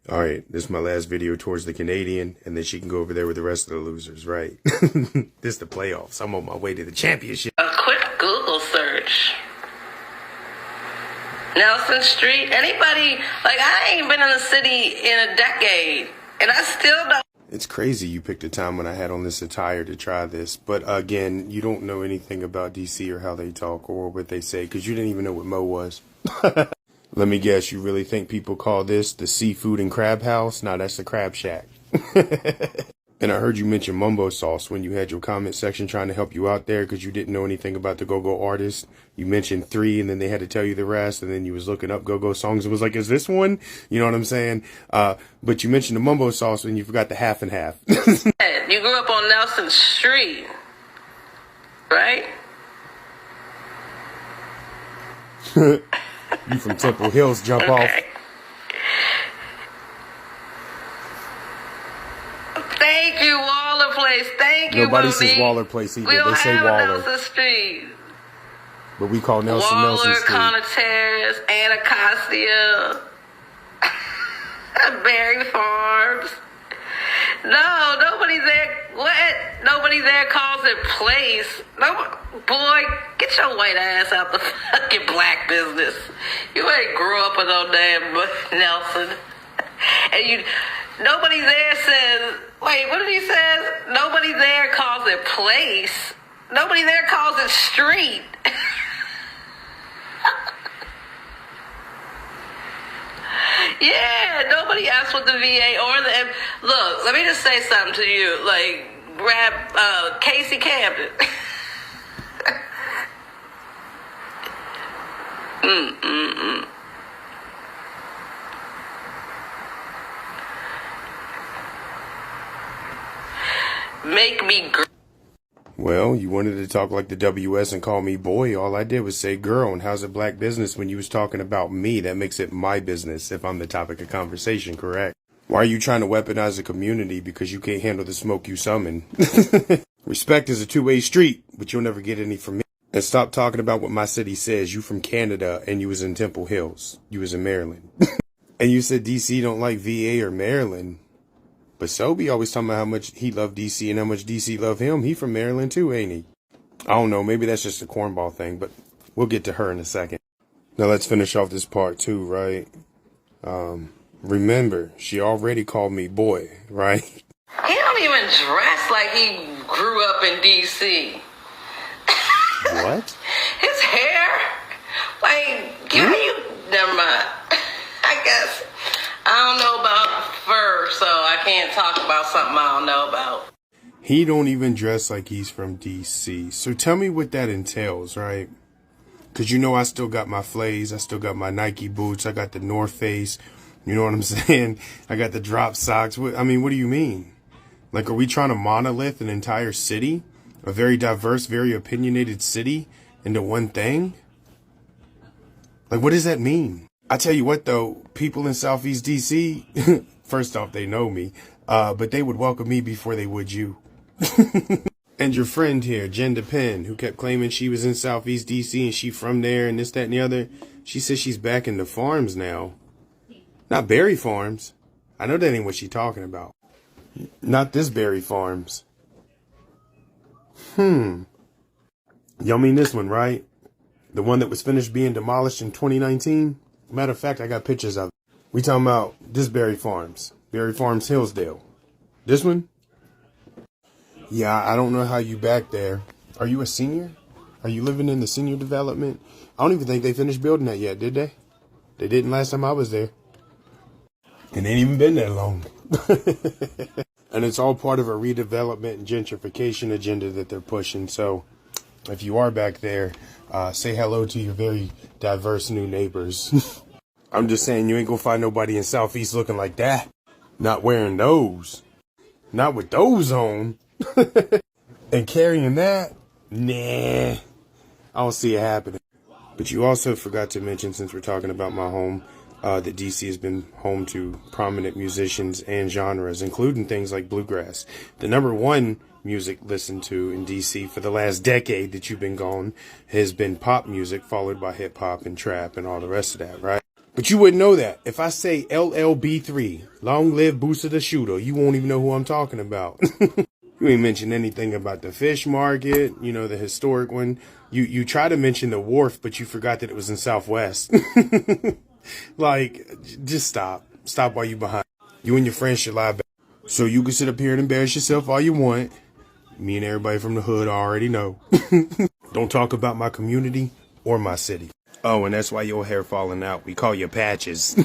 All right, this is my last video towards the Canadian, and then she can go over there with the rest of the losers, right? This is the playoffs. I'm on my way to the championship. A quick Google search. Nelson Street. Anybody, like, I ain't been in the city in a decade, and I still don't. It's crazy you picked a time when I had on this attire to try this. But again, you don't know anything about DC or how they talk or what they say, because you didn't even know what Mo was. Let me guess, you really think people call this the seafood and crab house? Nah, that's the crab shack. And I heard you mention mumbo sauce when you had your comment section trying to help you out there because you didn't know anything about the go-go artist. You mentioned 3 and then they had to tell you the rest, and then you was looking up go-go songs and was like, is this one? You know what I'm saying? But you mentioned the mumbo sauce and you forgot the half and half. You grew up on Nelson Street, right? You from Temple Hills, jump off. Thank you, Waller Place. Thank you, Nobody Monique. says Waller Place either. We don't They say have Waller. Nelson Street. But we call Nelson Waller, Nelson Street. Conataris, Anacostia, Berry Farms. No, nobody there. What? Nobody there calls it place. No, boy, get your white ass out the fucking black business. You ain't grew up with no damn Nelson. And nobody there says, wait, what did he say? Nobody there calls it place. Nobody there calls it street. Yeah, nobody asked what the VA or the... Look, let me just say something to you. Like, grab Casey Camden. Make me... Well, you wanted to talk like the WS and call me boy. All I did was say girl, and how's it black business when you was talking about me? That makes it my business if I'm the topic of conversation, correct? Why are you trying to weaponize the community because you can't handle the smoke you summon? Respect is a two-way street, but you'll never get any from me. And stop talking about what my city says. You from Canada and you was in Temple Hills. You was in Maryland. And you said DC don't like VA or Maryland. But Sobe always talking about how much he loved DC and how much DC love him. He from Maryland too, ain't he? I don't know. Maybe that's just a cornball thing, but we'll get to her in a second. Now let's finish off this part too, right? Remember, she already called me boy, right? He don't even dress like he grew up in DC. What? His hair, like, never mind. I guess. I don't know about fur, so I can't talk about something I don't know about. He don't even dress like he's from DC. So tell me what that entails, right? Because you know I still got my Flays. I still got my Nike boots. I got the North Face. You know what I'm saying? I got the drop socks. What do you mean? Like, are we trying to monolith an entire city? A very diverse, very opinionated city into one thing? Like, what does that mean? I tell you what, though, people in Southeast DC, first off, they know me, but they would welcome me before they would you. And your friend here, Jen DePen, who kept claiming she was in Southeast DC and she from there and this, that, and the other, she says she's back in the farms now. Not Berry Farms. I know that ain't what she's talking about. Not this Berry Farms. Y'all mean this one, right? The one that was finished being demolished in 2019? Matter of fact, I got pictures of it. We talking about this Berry Farms. Berry Farms Hillsdale. This one? Yeah, I don't know how you back there. Are you a senior? Are you living in the senior development? I don't even think they finished building that yet, did they? They didn't last time I was there. And it ain't even been that long. And it's all part of a redevelopment and gentrification agenda that they're pushing. So if you are back there, say hello to your very diverse new neighbors. I'm just saying you ain't gonna find nobody in Southeast looking like that. Not wearing those. Not with those on. And carrying that? Nah. I don't see it happening. But you also forgot to mention, since we're talking about my home, that DC has been home to prominent musicians and genres, including things like bluegrass. The number one music listened to in DC for the last decade that you've been gone has been pop music, followed by hip hop and trap and all the rest of that, right? But you wouldn't know that. If I say LLB3, long live Booster the Shooter, you won't even know who I'm talking about. You ain't mentioned anything about the fish market, you know, the historic one. You try to mention the wharf, but you forgot that it was in Southwest. Like, just stop. Stop while you behind. You and your friends should lie back. So you can sit up here and embarrass yourself all you want. Me and everybody from the hood already know. Don't talk about my community or my city. Oh, and that's why your hair falling out. We call you patches.